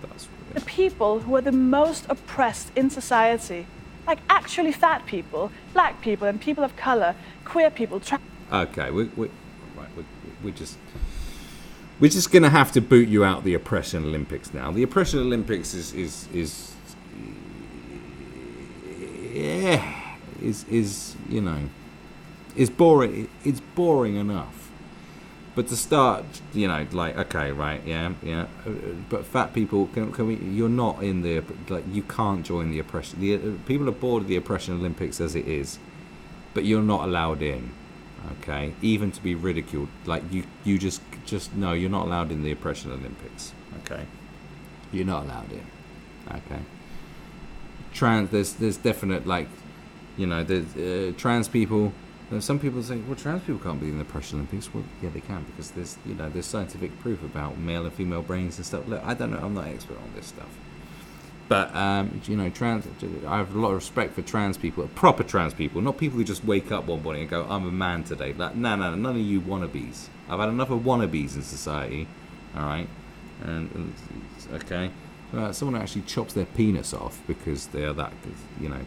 That's the people who are the most oppressed in society, like actually fat people, black people, and people of color, queer people. okay. We're just gonna have to boot you out the oppression Olympics now. The oppression Olympics is you know, is boring. It's boring enough. But to start, you know, like, okay, right, yeah. But fat people, can we? You're not in the, like, you can't join the oppression. People are bored of the oppression Olympics as it is, but you're not allowed in. Okay, even to be ridiculed, like you just no, you're not allowed in the oppression Olympics. Okay, you're not allowed in. Okay, there's definite, like, you know, there's trans people. Some people say, well, trans people can't be in the oppression Olympics. Well, yeah, they can, because there's scientific proof about male and female brains and stuff. Look, I don't know, I'm not an expert on this stuff, but you know, I have a lot of respect for trans people, proper trans people, not people who just wake up one morning and go, I'm a man today. Like, no, none of you wannabes. I've had enough of wannabes in society. All right, and okay. Someone actually chops their penis off because they are that, you know,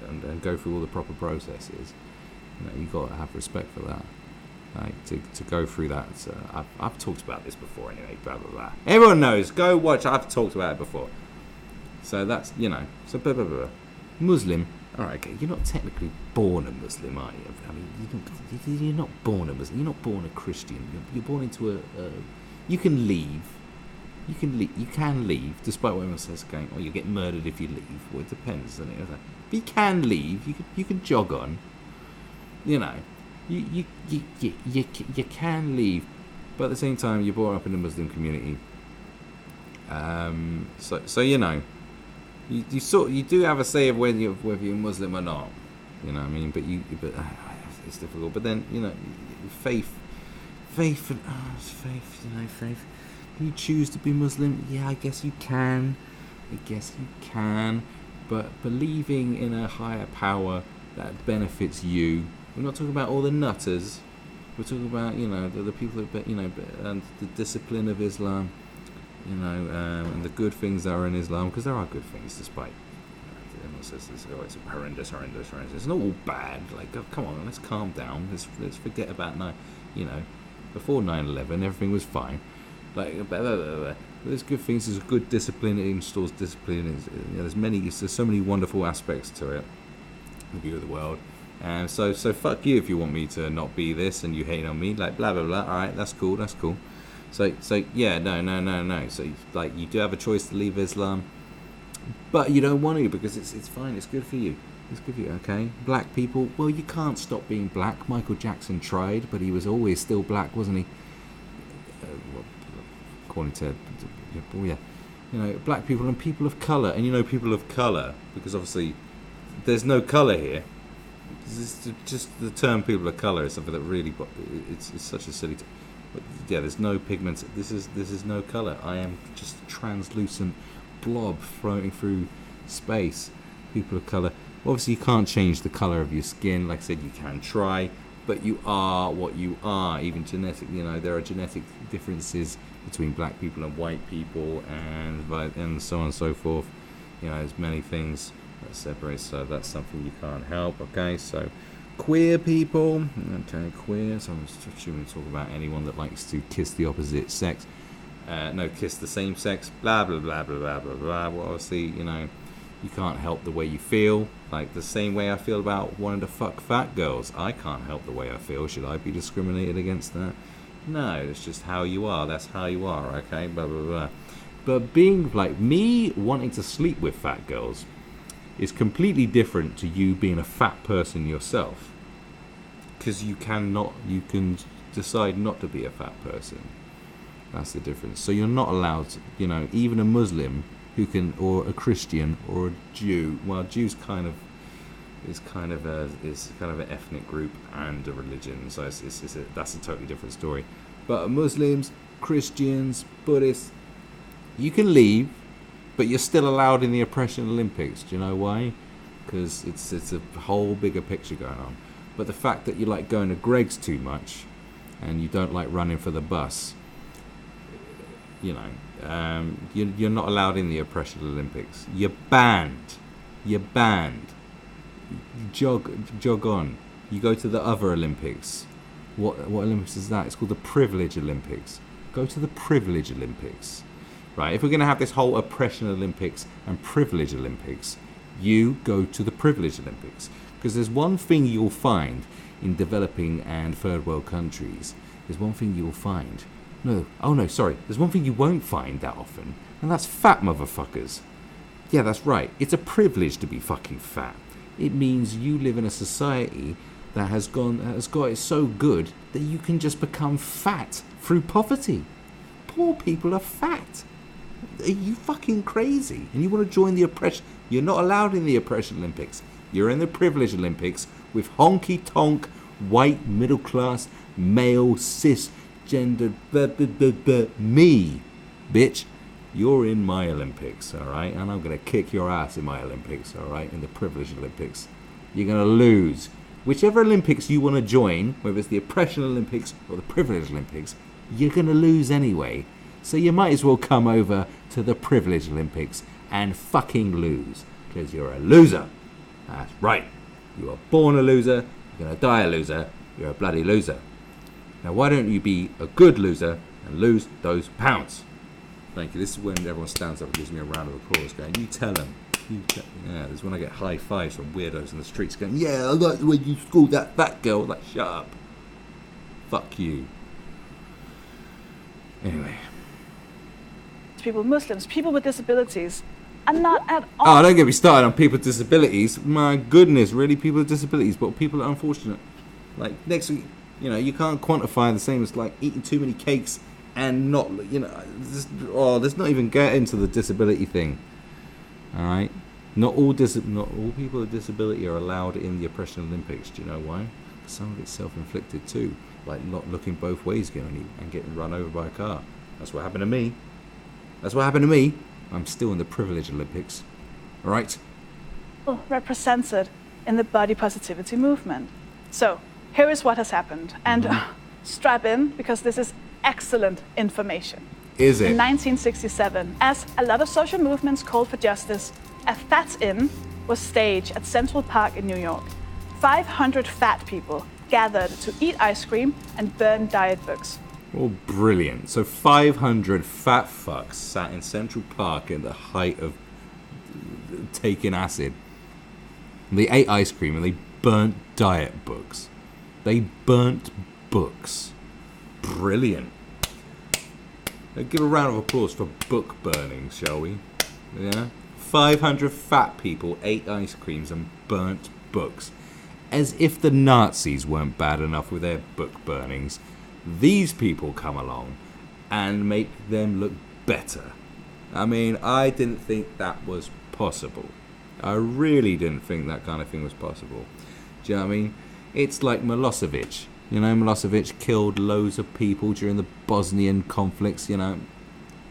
and go through all the proper processes. You know, you got to have respect for that. Like, to go through that. I've talked about this before anyway. Blah blah blah. Everyone knows. Go watch. I've talked about it before. So that's, you know. So blah blah blah. Muslim. All right. Okay. You're not technically born a Muslim, are you? I mean, you're not born a Muslim. You're not born a Christian. You're born into a. You can leave. You can leave, despite what everyone says, going, oh, you get murdered if you leave. Well, it depends, doesn't it? But you can leave. You can jog on. You know, you can leave, but at the same time, you're brought up in the Muslim community. So you know, you do have a say of whether you're Muslim or not. You know what I mean? But it's difficult. But then, you know, faith. You know, faith. Can you choose to be Muslim? Yeah, I guess you can. But believing in a higher power that benefits you. We're not talking about all the nutters. We're talking about, you know, the people that, you know, and the discipline of Islam, you know, and the good things that are in Islam, because there are good things, despite, everyone says this, oh, it's horrendous. It's not all bad. Like, oh, come on, let's calm down. Let's forget about, you know, before 9/11, everything was fine. Like, there's good things. There's good discipline. It installs discipline. You know, there's so many wonderful aspects to it. The view of the world. So fuck you if you want me to not be this and you hate on me, like, blah blah blah. All right, that's cool. So yeah, no. So, like, you do have a choice to leave Islam, but you don't want to, because it's fine. It's good for you. Okay. Black people, well, you can't stop being black. Michael Jackson tried, but he was always still black, wasn't he? According to yeah, you know, black people and people of color, and you know, people of color, because obviously there's no color here. It's just the term people of color is something that really, it's such a silly but yeah, there's no pigments. This is no color. I am just a translucent blob floating through space. People of color, obviously you can't change the color of your skin. Like I said, you can try, but you are what you are. Even genetic, you know, there are genetic differences between black people and white people, and so on and so forth. You know, there's many things that separate, so that's something you can't help. Okay, so queer people, okay, queer, so I'm assuming to talk about anyone that likes to kiss the opposite sex, kiss the same sex, blah blah blah blah blah blah blah. Well, obviously, you know, you can't help the way you feel. Like the same way I feel about wanting to fuck fat girls, I can't help the way I feel. Should I be discriminated against that? No, it's just how you are. That's how you are. Okay, blah blah blah. But being like me, wanting to sleep with fat girls is completely different to you being a fat person yourself, because you can decide not to be a fat person. That's the difference. So you're not allowed to, you know, even a Muslim who can, or a Christian or a Jew. Well, Jews is kind of an ethnic group and a religion, so that's a totally different story. But Muslims, Christians, Buddhists, you can leave, but you're still allowed in the oppression Olympics. Do you know why? Because it's a whole bigger picture going on. But the fact that you like going to Greg's too much, and you don't like running for the bus, you know, You're not allowed in the oppression Olympics. You're banned. You're banned. Jog on. You go to the other Olympics. What Olympics is that? It's called the Privilege Olympics. Go to the Privilege Olympics. Right? If we're going to have this whole oppression Olympics and privilege Olympics, you go to the Privilege Olympics. Because there's one thing you'll find in developing and third world countries. There's one thing you'll find. There's one thing you won't find that often, and that's fat motherfuckers. Yeah, that's right. It's a privilege to be fucking fat. It means you live in a society that has got it so good that you can just become fat through poverty. Poor people are fat. Are you fucking crazy? And you want to join the oppression? You're not allowed in the oppression Olympics. You're in the privilege Olympics with honky-tonk, white, middle-class, male, cisgender, me, bitch. You're in my Olympics, all right? And I'm going to kick your ass in my Olympics, all right? In the privilege Olympics. You're going to lose. Whichever Olympics you want to join, whether it's the oppression Olympics or the privilege Olympics, you're going to lose anyway. So you might as well come over to the privilege Olympics and fucking lose. Because you're a loser. That's right. You were born a loser. You're going to die a loser. You're a bloody loser. Now why don't you be a good loser and lose those pounds? Thank you. This is when everyone stands up and gives me a round of applause going, you tell them. Yeah, this is when I get high fives from weirdos in the streets going, yeah, I like the way you schooled that fat girl. Like, shut up. Fuck you. Anyway. People, Muslims, people with disabilities, are not at all. Oh, don't get me started on people with disabilities. My goodness, really, people with disabilities, but people are unfortunate. Like, next week, you can't quantify the same as, like, eating too many cakes and not, let's not even get into the disability thing. All right? Not all people with disability are allowed in the oppression Olympics. Do you know why? Some of it's self-inflicted too, like not looking both ways and getting run over by a car. That's what happened to me. I'm still in the privilege Olympics. All right? Represented in the body positivity movement. So, here is what has happened. And strap in, because this is excellent information. Is it? In 1967, as a lot of social movements called for justice, a fat-in was staged at Central Park in New York. 500 fat people gathered to eat ice cream and burn diet books. Oh, brilliant. So 500 fat fucks sat in Central Park at the height of taking acid. And they ate ice cream and they burnt diet books. They burnt books. Brilliant. Give a round of applause for book burning, shall we? Yeah? 500 fat people ate ice creams and burnt books. As if the Nazis weren't bad enough with their book burnings, these people come along and make them look better. I mean, I didn't think that was possible. I really didn't think that kind of thing was possible. Do you know what I mean? It's like Milosevic. Milosevic killed loads of people during the Bosnian conflicts, all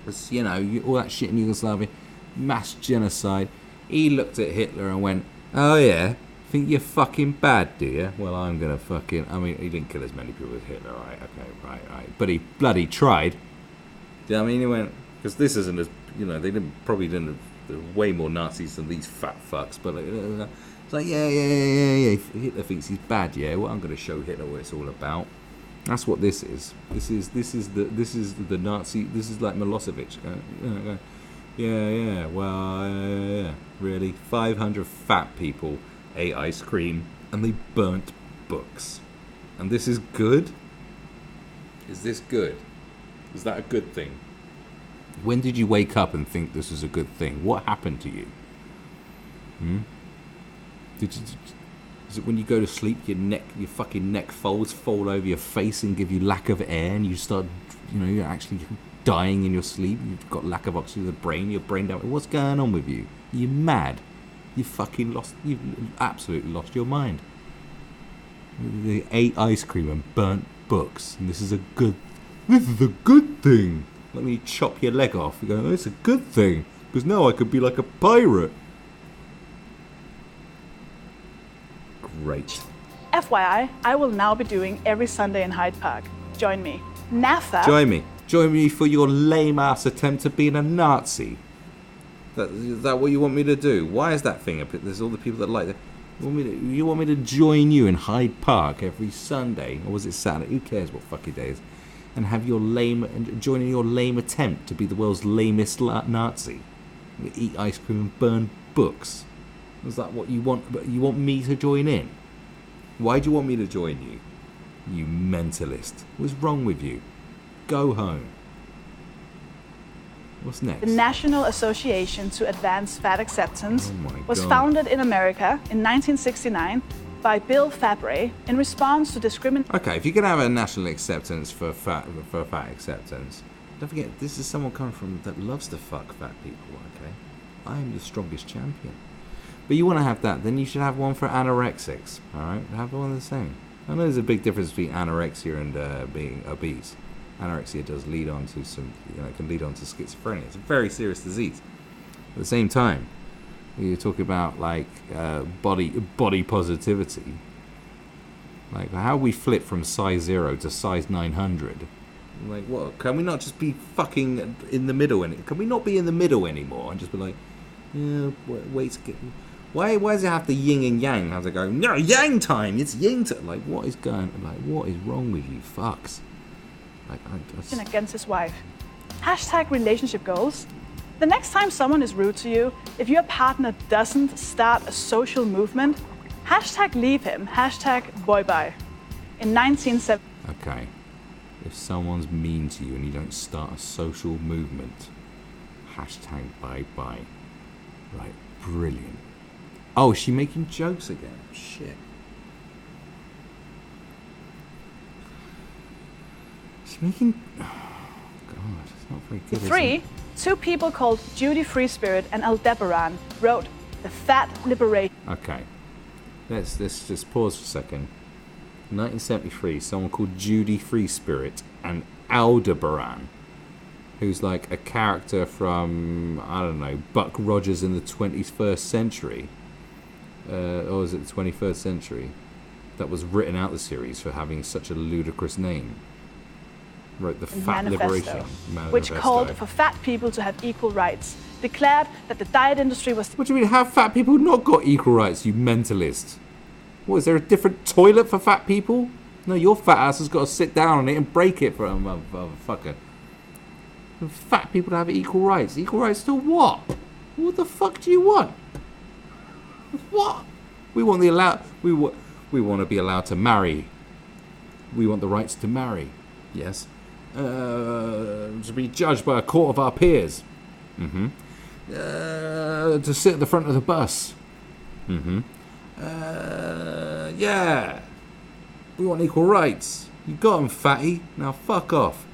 that shit in Yugoslavia, mass genocide. He looked at Hitler and went, oh yeah, think you're fucking bad, do you? Well, I'm gonna he didn't kill as many people as Hitler, right? Okay, right. But he bloody tried. Do you know what I mean? He went, because this isn't as, they probably didn't, there were way more Nazis than these fat fucks, but it's like, yeah. Hitler thinks he's bad, yeah. Well, I'm going to show Hitler what it's all about. That's what this is. This is the Nazi. This is like Milosevic. Yeah. Really, 500 fat people ate ice cream and they burnt books. And this is good. Is this good? Is that a good thing? When did you wake up and think this was a good thing? What happened to you? Is it when you go to sleep, your fucking neck fold over your face and give you lack of air, and you start, you're actually dying in your sleep. You've got lack of oxygen in the brain. Your brain down. What's going on with you? You're mad. You've absolutely lost your mind. They ate ice cream and burnt books, and this is a good thing. Let me chop your leg off. You go, oh, it's a good thing, because now I could be like a pirate. Great. FYI, I will now be doing every Sunday in Hyde Park. Join me. NAFA. Join me. Join me for your lame-ass attempt at being a Nazi. Is that what you want me to do? Why is that thing up? There's all the people that like that. You want me to join you in Hyde Park every Sunday, or was it Saturday? Who cares what fucking day it is? And have your join in your lame attempt to be the world's lamest Nazi. Eat ice cream and burn books. Is that what you want? You want me to join in? Why do you want me to join you? You mentalist. What's wrong with you? Go home. What's next? The National Association to Advance Fat Acceptance was God. founded in America in 1969 by Bill Fabre in response to discrimination. Okay, if you're going to have a national acceptance for fat acceptance, don't forget, this is someone coming from that loves to fuck fat people, okay? I am the strongest champion. But you want to have that, then you should have one for anorexics, alright? Have one of the same. I know there's a big difference between anorexia and being obese. Anorexia does lead on to can lead on to schizophrenia. It's a very serious disease. At the same time, you're talking about like body positivity. Like how we flip from size 0 to size 900. Like what? Can we not just be fucking in the middle? Can we not be in the middle anymore and just be like, yeah, wait to get. Why does it have to yin and yang? Have to go? No, yang time. It's yin time. Like what is going? Like what is wrong with you, fucks? Like against his wife. Hashtag relationship goals. The next time someone is rude to you, if your partner doesn't start a social movement, hashtag leave him. Hashtag boy bye. In 1970. Okay. If someone's mean to you and you don't start a social movement, hashtag bye bye. Right. Brilliant. Oh, is she making jokes again? Shit. She's making... Oh, God, it's not very good, is it? Two people called Judy Freespirit and Aldebaran wrote The Fat Liberation. Okay. Let's just pause for a second. 1973, someone called Judy Freespirit and Aldebaran, who's like a character from, I don't know, Buck Rogers in the 21st century. Or was it the 21st century? That was written out the series for having such a ludicrous name. Wrote the Fat Liberation Manifesto, which called for fat people to have equal rights, declared that the diet industry was... What do you mean, have fat people not got equal rights, you mentalist? What, is there a different toilet for fat people? No, your fat ass has got to sit down on it and break it for a motherfucker. Fat people to have equal rights. Equal rights to what? What the fuck do you want? What? We want to be allowed to marry. We want the rights to marry. Yes. To be judged by a court of our peers. Mm-hmm. To sit at the front of the bus. Mm-hmm. Yeah. We want equal rights. You got 'em, fatty. Now fuck off.